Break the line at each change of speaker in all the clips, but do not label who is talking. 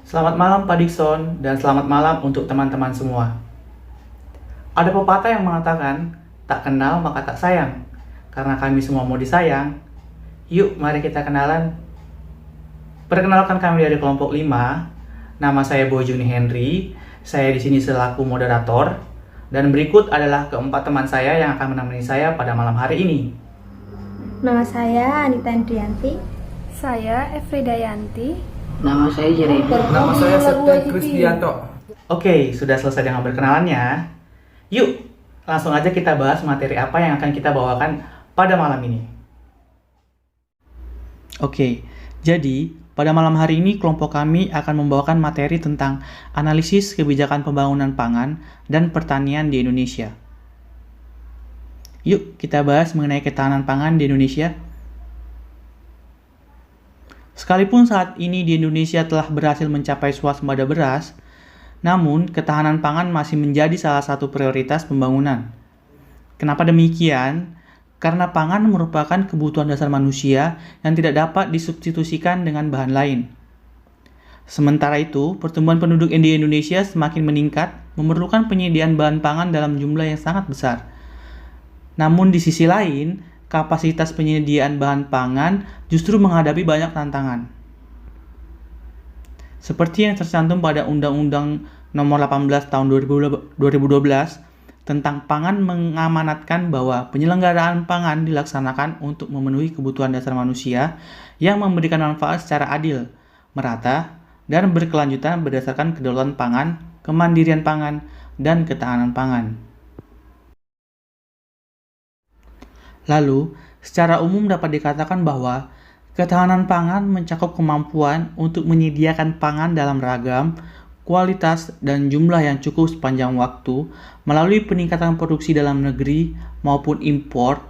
Selamat malam Pak Dikson dan selamat malam untuk teman-teman semua. Ada pepatah yang mengatakan, tak kenal maka tak sayang. Karena kami semua mau disayang, yuk mari kita kenalan. Perkenalkan, kami dari kelompok 5. Nama saya Bojuni Henry. Saya di sini selaku moderator. Dan berikut adalah keempat teman saya yang akan menemani saya pada malam hari ini.
Nama saya Anita Andrianti.
Saya Efridayanti.
Nama saya Jeremy.
Nama saya Septian Krisdianto.
Oke, sudah selesai dengan berkenalannya. Yuk, langsung aja kita bahas materi apa yang akan kita bawakan pada malam ini. Oke, jadi pada malam hari ini kelompok kami akan membawakan materi tentang analisis kebijakan pembangunan pangan dan pertanian di Indonesia. Yuk, kita bahas mengenai ketahanan pangan di Indonesia. Sekalipun saat ini di Indonesia telah berhasil mencapai swasembada beras, namun ketahanan pangan masih menjadi salah satu prioritas pembangunan. Kenapa demikian? Karena pangan merupakan kebutuhan dasar manusia yang tidak dapat disubstitusikan dengan bahan lain. Sementara itu, pertumbuhan penduduk di Indonesia semakin meningkat, memerlukan penyediaan bahan pangan dalam jumlah yang sangat besar. Namun di sisi lain, kapasitas penyediaan bahan pangan justru menghadapi banyak tantangan. Seperti yang tercantum pada Undang-Undang Nomor 18 Tahun 2012 tentang pangan mengamanatkan bahwa penyelenggaraan pangan dilaksanakan untuk memenuhi kebutuhan dasar manusia yang memberikan manfaat secara adil, merata, dan berkelanjutan berdasarkan kedaulatan pangan, kemandirian pangan, dan ketahanan pangan. Lalu, secara umum dapat dikatakan bahwa ketahanan pangan mencakup kemampuan untuk menyediakan pangan dalam ragam, kualitas, dan jumlah yang cukup sepanjang waktu melalui peningkatan produksi dalam negeri maupun impor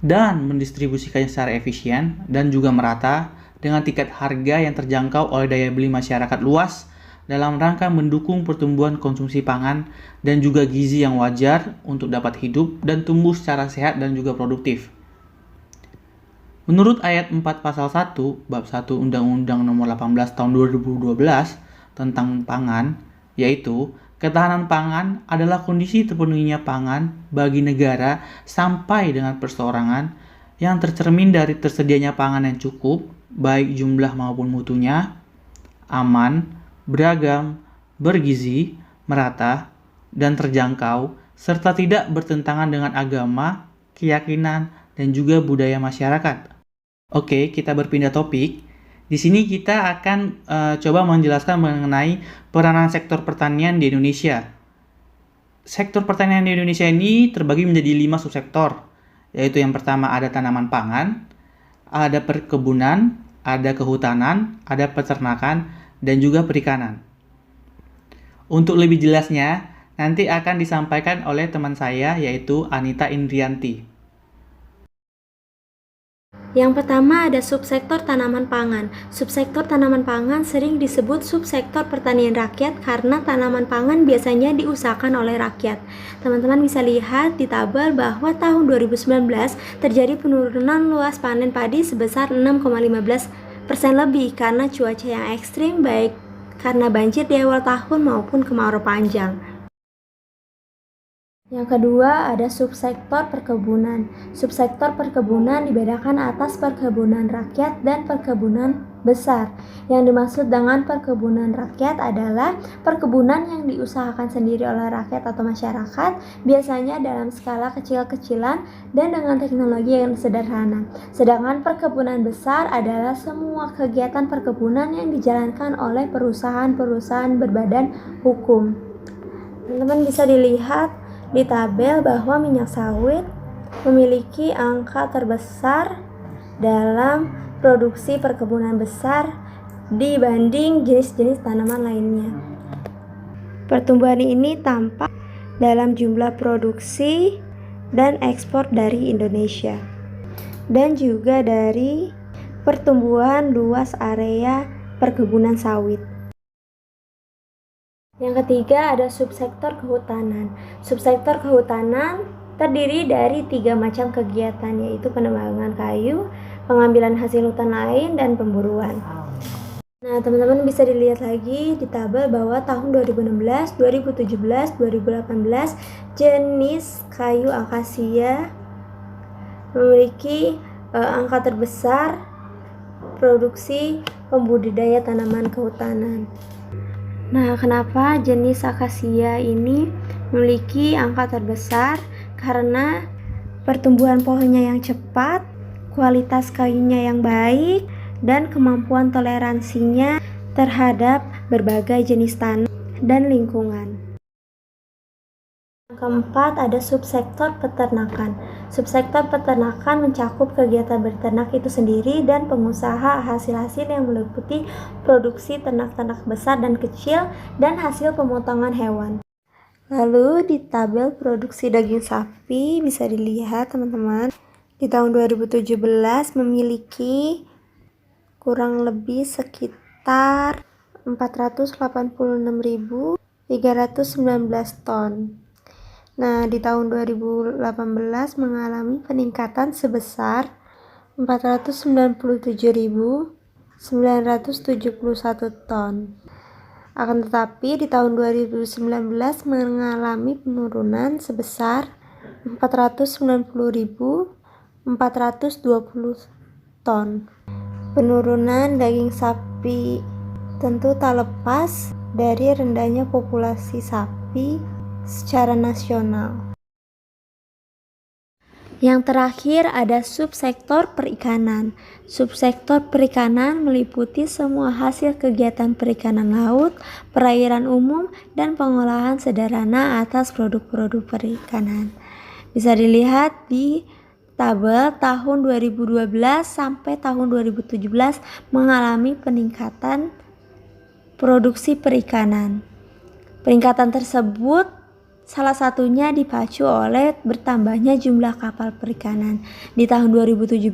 dan mendistribusikannya secara efisien dan juga merata dengan tingkat harga yang terjangkau oleh daya beli masyarakat luas dalam rangka mendukung pertumbuhan konsumsi pangan dan juga gizi yang wajar untuk dapat hidup dan tumbuh secara sehat dan juga produktif. Menurut ayat 4 pasal 1 bab 1 Undang-Undang Nomor 18 Tahun 2012 tentang pangan, yaitu ketahanan pangan adalah kondisi terpenuhinya pangan bagi negara sampai dengan perseorangan yang tercermin dari tersedianya pangan yang cukup, baik jumlah maupun mutunya, aman, beragam, bergizi, merata, dan terjangkau, serta tidak bertentangan dengan agama, keyakinan, dan juga budaya masyarakat. Oke, kita berpindah topik. Di sini kita akan coba menjelaskan mengenai peranan sektor pertanian di Indonesia. Sektor pertanian di Indonesia ini terbagi menjadi 5 subsektor, yaitu yang pertama ada tanaman pangan, ada perkebunan, ada kehutanan, ada peternakan, dan juga perikanan. Untuk lebih jelasnya, nanti akan disampaikan oleh teman saya, yaitu Anita Indrianti.
Yang pertama ada subsektor tanaman pangan. Subsektor tanaman pangan sering disebut subsektor pertanian rakyat karena tanaman pangan biasanya diusahakan oleh rakyat. Teman-teman bisa lihat di tabel bahwa tahun 2019 terjadi penurunan luas panen padi sebesar 6,15% lebih karena cuaca yang ekstrim, baik karena banjir di awal tahun maupun kemarau panjang. Yang kedua ada subsektor perkebunan. Subsektor perkebunan dibedakan atas perkebunan rakyat dan perkebunan besar. Yang dimaksud dengan perkebunan rakyat adalah perkebunan yang diusahakan sendiri oleh rakyat atau masyarakat, biasanya dalam skala kecil-kecilan dan dengan teknologi yang sederhana. Sedangkan perkebunan besar adalah semua kegiatan perkebunan yang dijalankan oleh perusahaan-perusahaan berbadan hukum. Teman-teman bisa dilihat di tabel bahwa minyak sawit memiliki angka terbesar dalam produksi perkebunan besar dibanding jenis-jenis tanaman lainnya. Pertumbuhan ini tampak dalam jumlah produksi dan ekspor dari Indonesia dan juga dari pertumbuhan luas area perkebunan sawit. Yang ketiga ada subsektor kehutanan. Subsektor kehutanan terdiri dari 3 macam kegiatan, yaitu penebangan kayu, pengambilan hasil hutan lain, dan pemburuan. Nah, teman-teman bisa dilihat lagi di tabel bahwa tahun 2016, 2017, 2018 jenis kayu akasia memiliki angka terbesar produksi pembudidaya tanaman kehutanan. Nah, kenapa jenis akasia ini memiliki angka terbesar? Karena pertumbuhan pohonnya yang cepat, kualitas kayunya yang baik, dan kemampuan toleransinya terhadap berbagai jenis tanah dan lingkungan. Yang keempat, ada subsektor peternakan. Subsektor peternakan mencakup kegiatan berternak itu sendiri dan pengusaha hasil-hasil yang meliputi produksi ternak-ternak besar dan kecil dan hasil pemotongan hewan. Lalu di tabel produksi daging sapi bisa dilihat teman-teman, di tahun 2017 memiliki kurang lebih sekitar 486.319 ton. Nah, di tahun 2018 mengalami peningkatan sebesar 497.971 ton. Akan tetapi di tahun 2019 mengalami penurunan sebesar 490.420 ton. Penurunan daging sapi tentu tak lepas dari rendahnya populasi sapi secara nasional. Yang terakhir ada subsektor perikanan. Subsektor perikanan meliputi semua hasil kegiatan perikanan laut, perairan umum, dan pengolahan sederhana atas produk-produk perikanan. Bisa dilihat di tabel tahun 2012 sampai tahun 2017 mengalami peningkatan produksi perikanan. Peningkatan tersebut salah satunya dipacu oleh bertambahnya jumlah kapal perikanan. Di tahun 2017,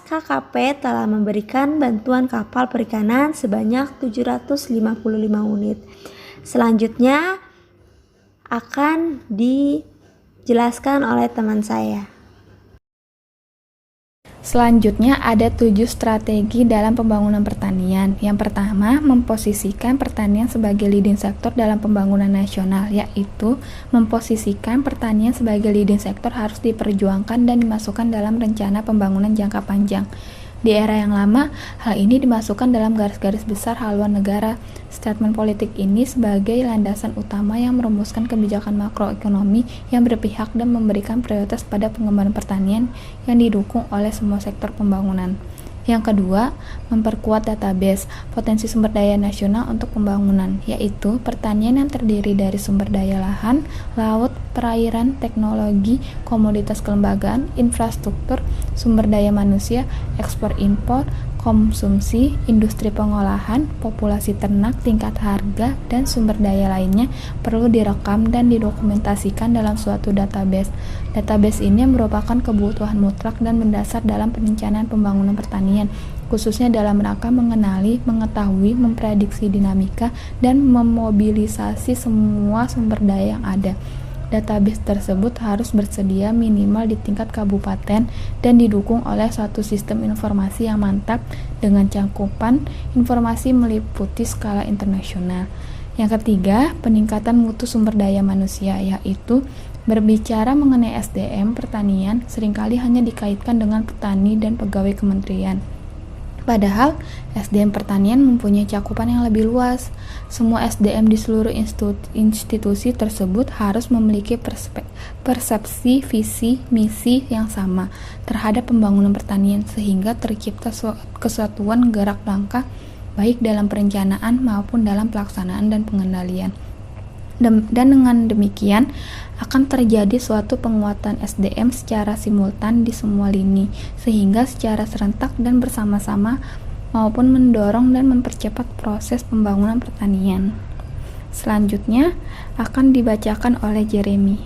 KKP telah memberikan bantuan kapal perikanan sebanyak 755 unit. Selanjutnya akan dijelaskan oleh teman saya.
Selanjutnya ada 7 strategi dalam pembangunan pertanian. Yang pertama, memposisikan pertanian sebagai leading sektor dalam pembangunan nasional, yaitu memposisikan pertanian sebagai leading sektor harus diperjuangkan dan dimasukkan dalam rencana pembangunan jangka panjang. Di era yang lama, hal ini dimasukkan dalam garis-garis besar haluan negara. Statement politik ini sebagai landasan utama yang merumuskan kebijakan makroekonomi yang berpihak dan memberikan prioritas pada pengembangan pertanian yang didukung oleh semua sektor pembangunan. Yang kedua, memperkuat database potensi sumber daya nasional untuk pembangunan, yaitu pertanian yang terdiri dari sumber daya lahan, laut, perairan, teknologi, komoditas kelembagaan, infrastruktur, sumber daya manusia, ekspor-impor, konsumsi, industri pengolahan, populasi ternak, tingkat harga, dan sumber daya lainnya perlu direkam dan didokumentasikan dalam suatu database. Database ini merupakan kebutuhan mutlak dan mendasar dalam perencanaan pembangunan pertanian, khususnya dalam rangka mengenali, mengetahui, memprediksi dinamika, dan memobilisasi semua sumber daya yang ada. Database tersebut harus bersedia minimal di tingkat kabupaten dan didukung oleh suatu sistem informasi yang mantap dengan cakupan informasi meliputi skala internasional. Yang ketiga, peningkatan mutu sumber daya manusia, yaitu berbicara mengenai SDM pertanian seringkali hanya dikaitkan dengan petani dan pegawai kementerian. Padahal SDM pertanian mempunyai cakupan yang lebih luas. Semua SDM di seluruh institusi tersebut harus memiliki persepsi, visi, misi yang sama terhadap pembangunan pertanian sehingga tercipta kesatuan gerak langkah baik dalam perencanaan maupun dalam pelaksanaan dan pengendalian. Dan dengan demikian akan terjadi suatu penguatan SDM secara simultan di semua lini, sehingga secara serentak dan bersama-sama maupun mendorong dan mempercepat proses pembangunan pertanian. Selanjutnya akan dibacakan oleh Jeremy.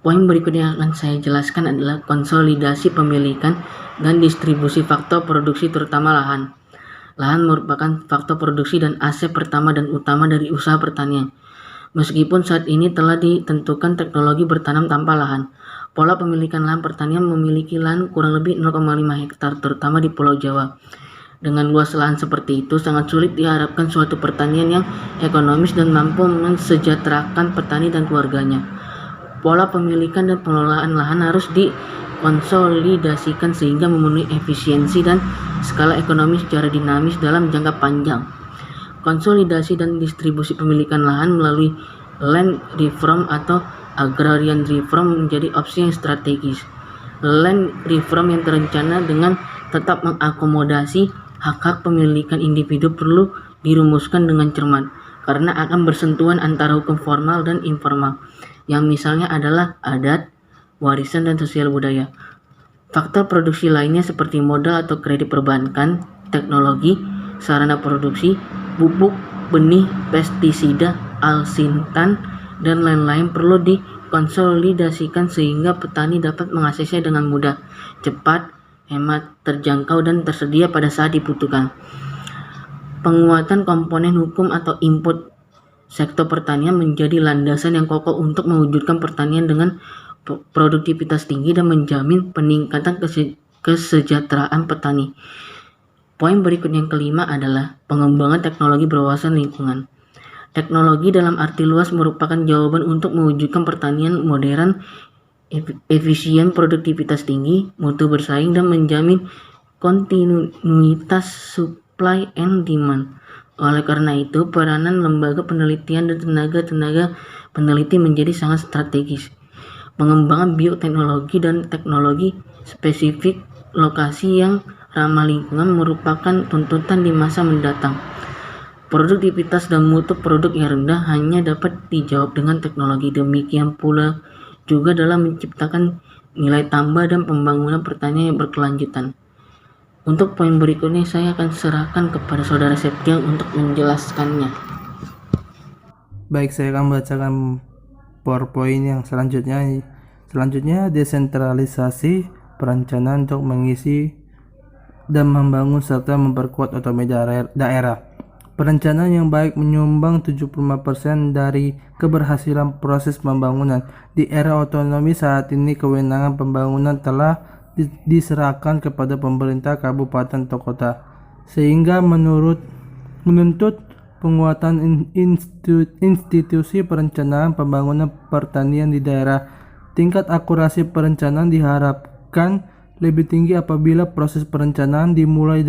Poin berikutnya yang akan saya jelaskan adalah konsolidasi pemilikan dan distribusi faktor produksi terutama lahan. Lahan merupakan faktor produksi dan aset pertama dan utama dari usaha pertanian. Meskipun saat ini telah ditentukan teknologi bertanam tanpa lahan, pola pemilikan lahan pertanian memiliki lahan kurang lebih 0,5 hektar terutama di Pulau Jawa. Dengan luas lahan seperti itu, sangat sulit diharapkan suatu pertanian yang ekonomis dan mampu mensejahterakan petani dan keluarganya. Pola pemilikan dan pengelolaan lahan harus dikonsolidasikan sehingga memenuhi efisiensi dan skala ekonomi secara dinamis dalam jangka panjang. Konsolidasi dan distribusi pemilikan lahan melalui land reform atau agrarian reform menjadi opsi yang strategis. Land reform yang terencana dengan tetap mengakomodasi hak-hak pemilikan individu perlu dirumuskan dengan cermat, karena akan bersentuhan antara hukum formal dan informal, yang misalnya adalah adat, warisan, dan sosial budaya. Faktor produksi lainnya seperti modal atau kredit perbankan, teknologi, sarana produksi, pupuk, benih, pestisida, alsintan, dan lain-lain perlu dikonsolidasikan sehingga petani dapat mengaksesnya dengan mudah, cepat, hemat, terjangkau, dan tersedia pada saat dibutuhkan. Penguatan komponen hukum atau input sektor pertanian menjadi landasan yang kokoh untuk mewujudkan pertanian dengan produktivitas tinggi dan menjamin peningkatan kesejahteraan petani. Poin berikut yang kelima adalah pengembangan teknologi berwawasan lingkungan. Teknologi dalam arti luas merupakan jawaban untuk mewujudkan pertanian modern, efisien, produktivitas tinggi, mutu bersaing, dan menjamin kontinuitas supply and demand. Oleh karena itu, peranan lembaga penelitian dan tenaga peneliti menjadi sangat strategis. Pengembangan bioteknologi dan teknologi spesifik lokasi yang ramah lingkungan merupakan tuntutan di masa mendatang. Produktivitas dan mutu produk yang rendah hanya dapat dijawab dengan teknologi. Demikian pula juga dalam menciptakan nilai tambah dan pembangunan pertanian yang berkelanjutan. Untuk poin berikutnya saya akan serahkan kepada Saudara Septian untuk menjelaskannya.
Baik, saya akan membacakan PowerPoint yang selanjutnya. Selanjutnya, desentralisasi perencanaan untuk mengisi dan membangun serta memperkuat otonomi daerah. Perencanaan yang baik menyumbang 75% dari keberhasilan proses pembangunan. Di era otonomi saat ini, kewenangan pembangunan telah diserahkan kepada pemerintah kabupaten atau kota, sehingga menuntut penguatan institusi perencanaan pembangunan pertanian di daerah. Tingkat akurasi perencanaan diharapkan lebih tinggi apabila proses perencanaan dimulai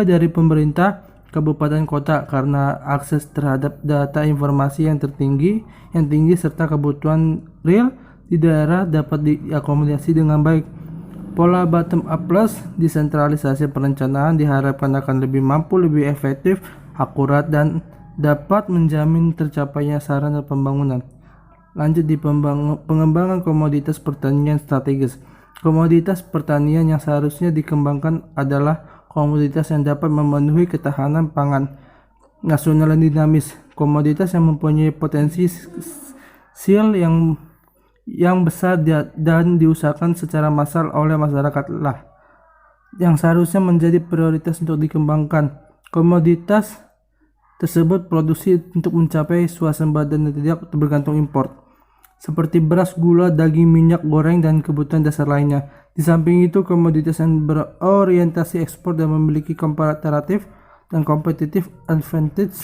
dari pemerintah kabupaten kota, karena akses terhadap data informasi yang tinggi serta kebutuhan real di daerah dapat diakomodasi dengan baik. Pola bottom up plus desentralisasi perencanaan diharapkan akan lebih mampu, lebih efektif, akurat, dan dapat menjamin tercapainya sarana pembangunan. Lanjut di pengembangan komoditas pertanian strategis. Komoditas pertanian yang seharusnya dikembangkan adalah komoditas yang dapat memenuhi ketahanan pangan nasional yang dinamis, komoditas yang mempunyai potensi yang besar dan diusahakan secara massal oleh masyarakat lah yang seharusnya menjadi prioritas untuk dikembangkan. Komoditas tersebut produksi untuk mencapai swasembada dan tidak bergantung impor, seperti beras, gula, daging, minyak goreng, dan kebutuhan dasar lainnya. Di samping itu, komoditas yang berorientasi ekspor dan memiliki komparatif dan kompetitif advantage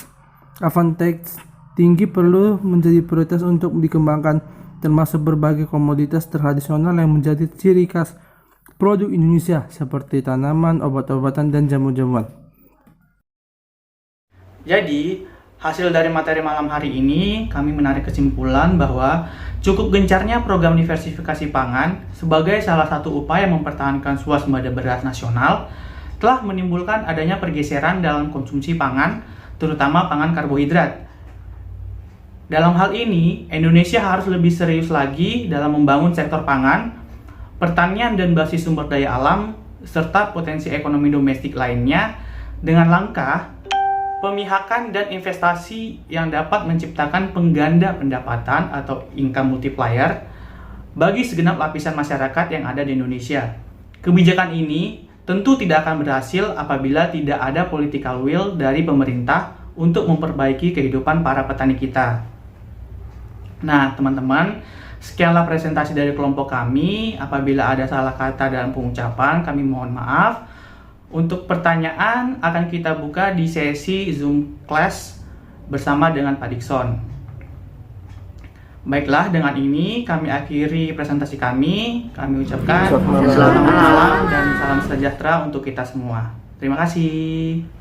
tinggi perlu menjadi prioritas untuk dikembangkan, termasuk berbagai komoditas tradisional yang menjadi ciri khas produk Indonesia seperti tanaman, obat-obatan, dan jamu-jamuan.
Jadi, hasil dari materi malam hari ini, kami menarik kesimpulan bahwa cukup gencarnya program diversifikasi pangan sebagai salah satu upaya mempertahankan swasembada beras nasional telah menimbulkan adanya pergeseran dalam konsumsi pangan, terutama pangan karbohidrat. Dalam hal ini, Indonesia harus lebih serius lagi dalam membangun sektor pangan, pertanian dan basis sumber daya alam, serta potensi ekonomi domestik lainnya dengan langkah pemihakan dan investasi yang dapat menciptakan pengganda pendapatan atau income multiplier bagi segenap lapisan masyarakat yang ada di Indonesia. Kebijakan ini tentu tidak akan berhasil apabila tidak ada political will dari pemerintah untuk memperbaiki kehidupan para petani kita. Nah, teman-teman, sekianlah presentasi dari kelompok kami. Apabila ada salah kata dalam pengucapan, kami mohon maaf. Untuk pertanyaan akan kita buka di sesi Zoom Class bersama dengan Pak Dikson. Baiklah, dengan ini kami akhiri presentasi kami. Kami ucapkan selamat malam dan salam sejahtera untuk kita semua. Terima kasih.